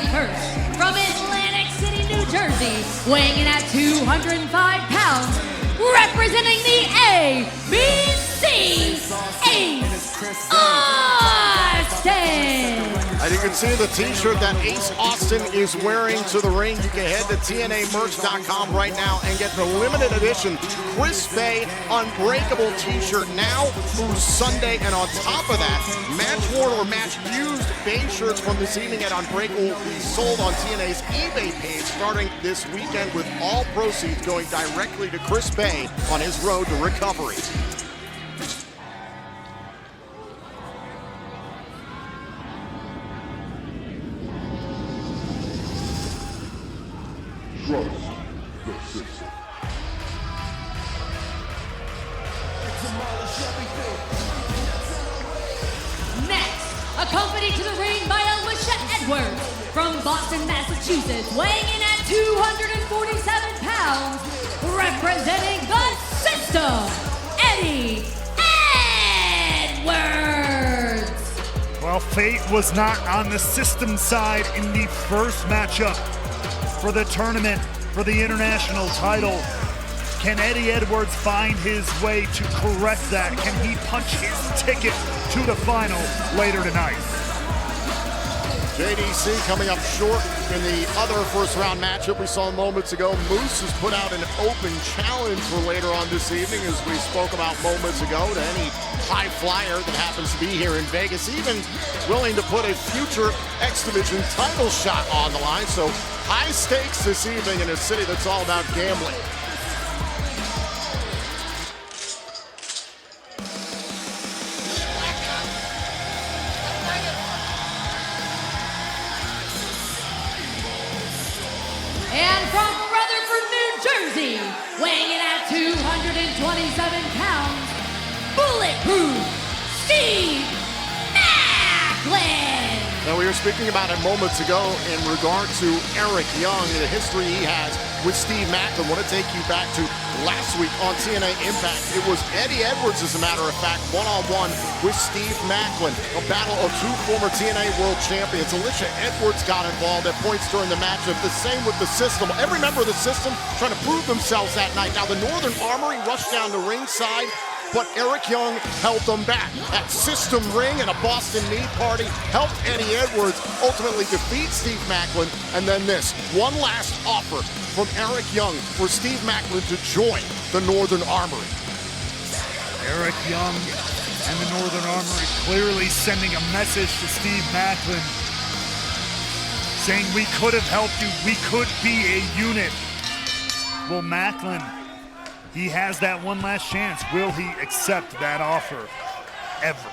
Fighting first, from Atlantic City, New Jersey, weighing in at 205 pounds, representing the ABC, Ace Austin! And you can see the t-shirt that Ace Austin is wearing to the ring. You can head to TNAmerch.com right now and get the limited edition Chris Bay Unbreakable t-shirt now through Sunday. And on top of that, match-worn or match-used Bay shirts from this evening at Unbreakable will be sold on TNA's eBay page starting this weekend, with all proceeds going directly to Chris Bay on his road to recovery. Trust the system. Next, accompanied to the ring by Alicia Edwards from Boston, Massachusetts, weighing in at 247 pounds, representing the system, Eddie Edwards. Well, fate was not on the system side in the first matchup for the tournament, for the international title. Can Eddie Edwards find his way to correct that? Can he punch his ticket to the final later tonight? JDC coming up short in the other first round matchup we saw moments ago. Moose has put out an open challenge for later on this evening, as we spoke about moments ago, to any high flyer that happens to be here in Vegas, even willing to put a future X Division title shot on the line. So high stakes this evening in a city that's all about gambling. And from Rutherford, New Jersey, weighing in at 227 pounds, bulletproof Steve Maclin. Now, we were speaking about it moments ago in regard to Eric Young, the history he has with Steve Maclin. I want to take you back to last week on TNA Impact. It was Eddie Edwards, as a matter of fact, one-on-one with Steve Maclin, a battle of two former TNA World Champions. Alicia Edwards got involved at points during the matchup. The same with the system. Every member of the system trying to prove themselves that night. Now, the Northern Armory rushed down the ringside, but Eric Young held them back. That system ring and a Boston meat party helped Eddie Edwards ultimately defeat Steve Maclin. And then this one last offer from Eric Young for Steve Maclin to join the Northern Armory. Eric Young and the Northern Armory clearly sending a message to Steve Maclin, saying we could have helped you, we could be a unit. Well, Maclin, he has that one last chance. Will he accept that offer ever?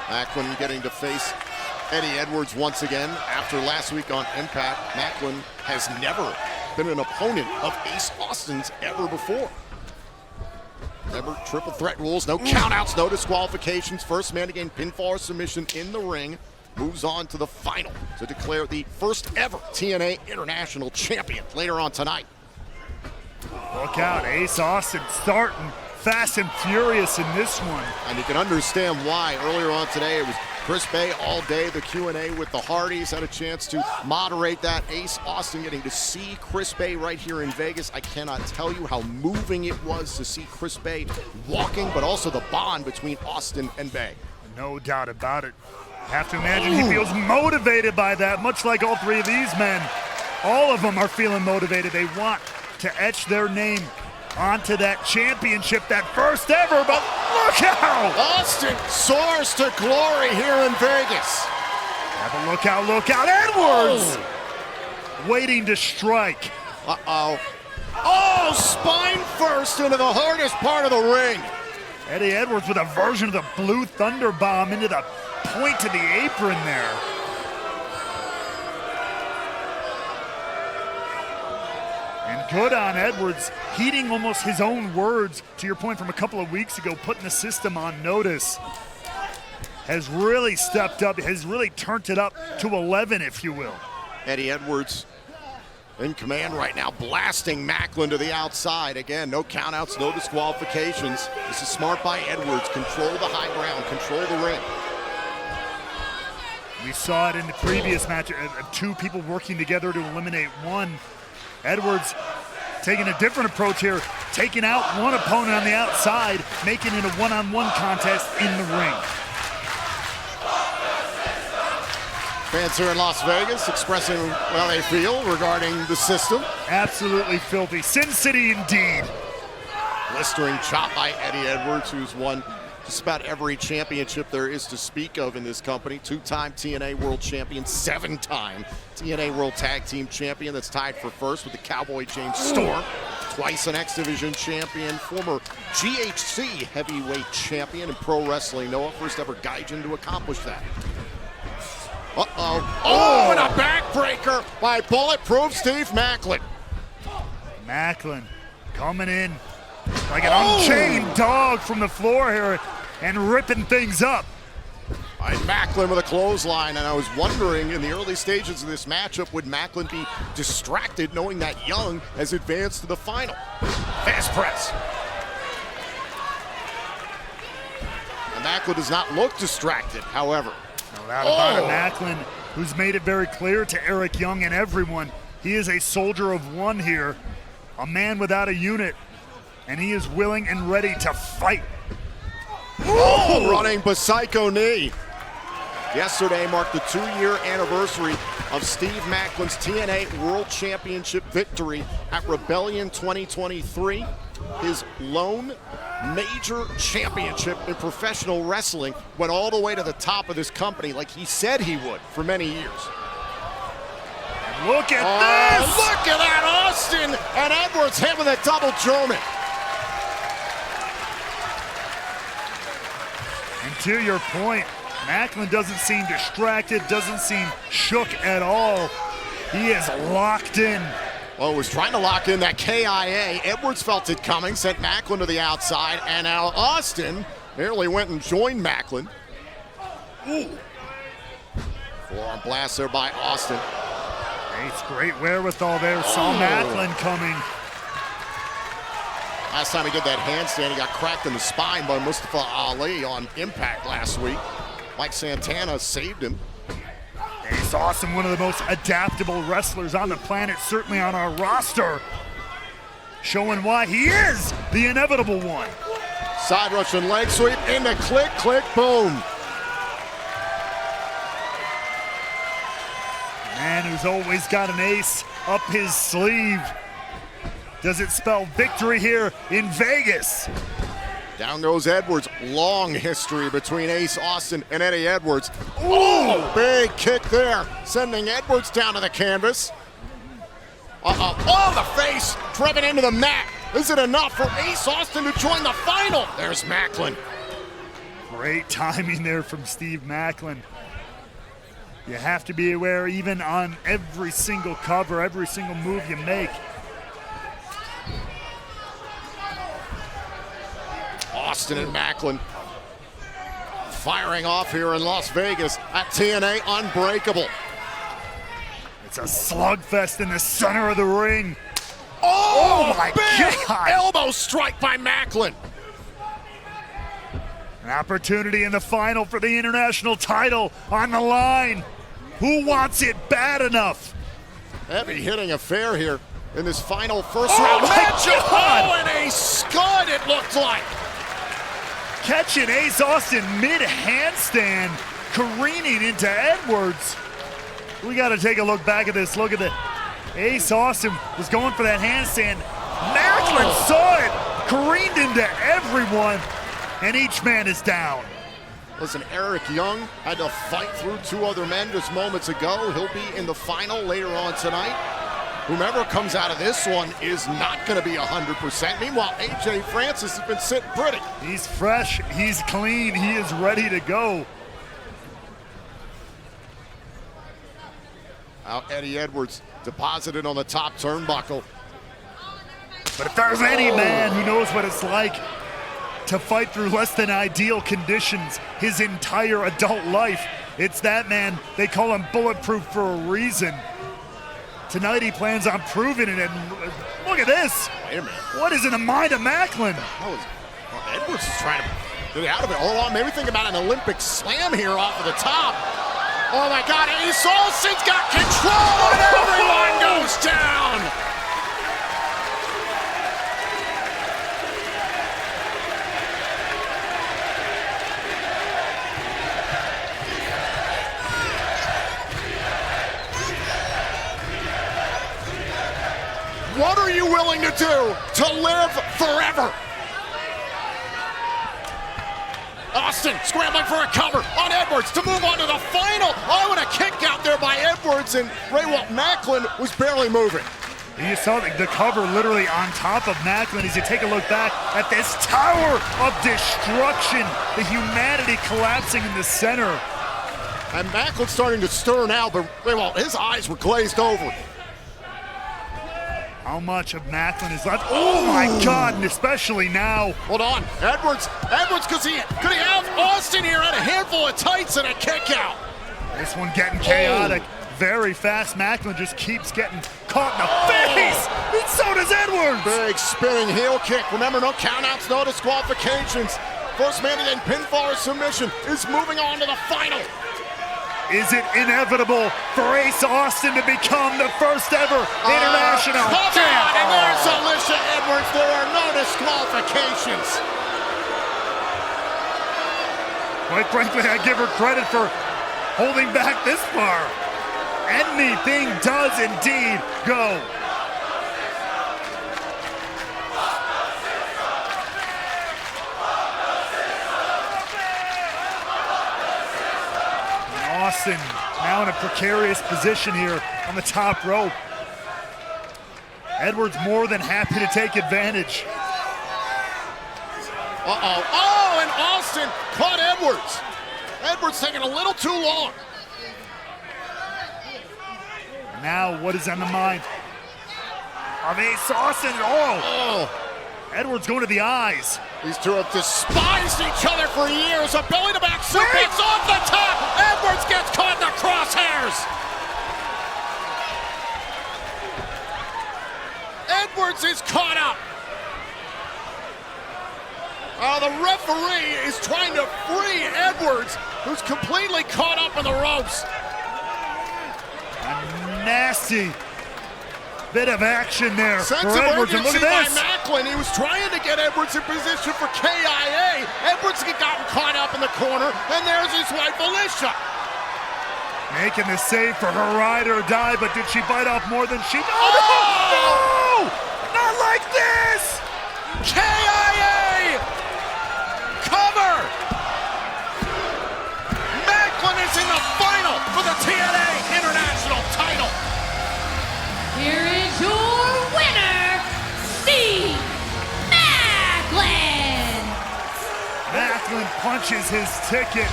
Maclin getting to face Eddie Edwards once again. After last week on Impact, Maclin has never been an opponent of Ace Austin's ever before. Remember, triple threat rules, no countouts, no disqualifications. First man to gain pinfall or submission in the ring moves on to the final to declare the first ever TNA International Champion later on tonight. Look out, Ace Austin starting fast and furious in this one. And you can understand why. Earlier on today, it was Chris Bay all day. The Q&A with the Hardys had a chance to moderate that. Ace Austin getting to see Chris Bay right here in Vegas. I cannot tell you how moving it was to see Chris Bay walking, but also the bond between Austin and Bay. No doubt about it. Have to imagine he feels motivated by that, much like all three of these men. All of them are feeling motivated. They want to etch their name onto that championship, that first ever, but look out! Austin soars to glory here in Vegas. Yeah, but look out, Edwards! Waiting to strike. Uh-oh. Oh, spine first into the hardest part of the ring. Eddie Edwards with a version of the Blue Thunder Bomb into the point to the apron there. And good on Edwards, heeding almost his own words, to your point from a couple of weeks ago, putting the system on notice. Has really stepped up, has really turned it up to 11, if you will. Eddie Edwards in command right now, blasting Maclin to the outside. Again, no countouts, no disqualifications. This is smart by Edwards. Control the high ground, control the ring. We saw it in the previous match, two people working together to eliminate one. Edwards taking a different approach here, taking out one opponent on the outside, making it a one-on-one contest in the ring. Fans here in Las Vegas expressing how they feel regarding the system. Absolutely filthy. Sin City indeed. Blistering chop by Eddie Edwards, who's won just about every championship there is to speak of in this company. Two-time TNA World Champion, seven-time TNA World Tag Team Champion that's tied for first with the Cowboy James Storm. Twice an X Division champion, former GHC heavyweight champion in pro wrestling. Noah, first ever Gaijin to accomplish that. Oh, and a backbreaker by Bulletproof Steve Maclin. Maclin coming in like an unchained dog from the floor here and ripping things up. By Maclin with a clothesline, and I was wondering in the early stages of this matchup, would Maclin be distracted knowing that Young has advanced to the final? Fast press. And Maclin does not look distracted, however. No doubt about it. Maclin, who's made it very clear to Eric Young and everyone, he is a soldier of one here, a man without a unit, and he is willing and ready to fight. Running Psycho knee. Yesterday marked the 2-year anniversary of Steve Maclin's TNA World Championship victory at Rebellion 2023. His lone major championship in professional wrestling, went all the way to the top of this company like he said he would for many years. Look at this! Look at that, Austin! And Edwards hit with a double German. And to your point, Maclin doesn't seem distracted, doesn't seem shook at all. He is locked in. Well, was trying to lock in that KIA. Edwards felt it coming, sent Maclin to the outside, and now Austin nearly went and joined Maclin. Full-on blast there by Austin. It's great wherewithal there. Saw Maclin coming. Last time he did that handstand, he got cracked in the spine by Mustafa Ali on Impact last week. Mike Santana saved him. Ace Austin, one of the most adaptable wrestlers on the planet, certainly on our roster. Showing why he is the inevitable one. Side Russian leg sweep into click, click, boom. Man who's always got an ace up his sleeve. Does it spell victory here in Vegas? Down goes Edwards. Long history between Ace Austin and Eddie Edwards. Oh, big kick there, sending Edwards down to the canvas. Oh, the face driven into the mat. Is it enough for Ace Austin to join the final? There's Maclin. Great timing there from Steve Maclin. You have to be aware, even on every single cover, every single move you make. Austin and Maclin firing off here in Las Vegas at TNA Unbreakable. It's a slugfest in the center of the ring. Oh my big God! Elbow strike by Maclin. An opportunity in the final for the international title on the line. Who wants it bad enough? Heavy hitting affair here in this final first round matchup. Oh, and a scud it looked like. Catching Ace Austin mid-handstand, careening into Edwards. We got to take a look back at this. Look at the Ace Austin was going for that handstand. Maclin saw it, careened into everyone, and each man is down. Listen, Eric Young had to fight through two other men just moments ago. He'll be in the final later on tonight. Whomever comes out of this one is not going to be 100%. Meanwhile, AJ Francis has been sitting pretty. He's fresh, he's clean, he is ready to go. Now Eddie Edwards deposited on the top turnbuckle. But if there's any man who knows what it's like to fight through less than ideal conditions his entire adult life, it's that man. They call him Bulletproof for a reason. Tonight he plans on proving it, and look at this. Wait a minute. What is in the mind of Maclin? Edwards is trying to get out of it. Hold on, maybe think about an Olympic slam here off of the top. Oh my God, Ace Austin's got control and everyone goes down. What are you willing to do to live forever? Austin scrambling for a cover on Edwards to move on to the final. Oh, and a kick out there by Edwards, and Maclin was barely moving. You saw the cover literally on top of Maclin as you take a look back at this tower of destruction, the humanity collapsing in the center. And Maclin's starting to stir now, but his eyes were glazed over. How much of Maclin is left? Oh my God, and especially now. Hold on, Edwards, could he have Austin here at a handful of tights and a kick out? This one getting chaotic very fast. Maclin just keeps getting caught in the face, and so does Edwards. Big spinning heel kick. Remember, no countouts, no disqualifications. First man in pinfall or submission is moving on to the final. Is it inevitable for Ace Austin to become the first ever international champ? Come on, and there's Alicia Edwards. There are no disqualifications. Quite frankly, I give her credit for holding back this far. Anything does indeed go. Austin now in a precarious position here on the top rope. Edwards more than happy to take advantage. Oh, and Austin caught Edwards. Edwards taking a little too long. Now what is on the mind of Ace Austin? Oh. Edwards going to the eyes. These two have despised each other for years. A belly-to-back suplex off the top. Edwards gets caught in the crosshairs. Edwards is caught up. The referee is trying to free Edwards, who's completely caught up in the ropes. A nasty bit of action there Sense for of Edwards, and look urgency at by this. Maclin. He was trying to get Edwards in position for KIA. Edwards had gotten caught up in the corner, and there's his wife, Alicia. Making the save for her ride or die, but did she bite off more than she... Oh! No! Not like this! KIA! Cover! Maclin is in the final for the TNA International title. Here is your winner, Steve Maclin. Maclin punches his ticket.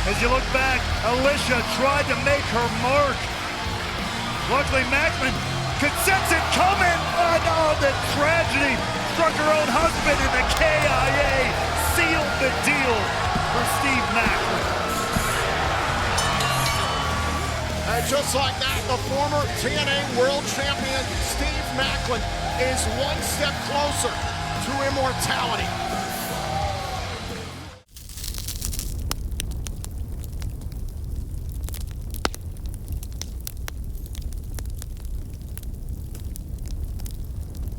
As you look back, Alicia tried to make her mark. Luckily, Maclin could sense it coming. Oh no, the tragedy struck her own husband, and the KIA sealed the deal for Steve Maclin. And just like that, the former TNA World Champion Steve Maclin is one step closer to immortality.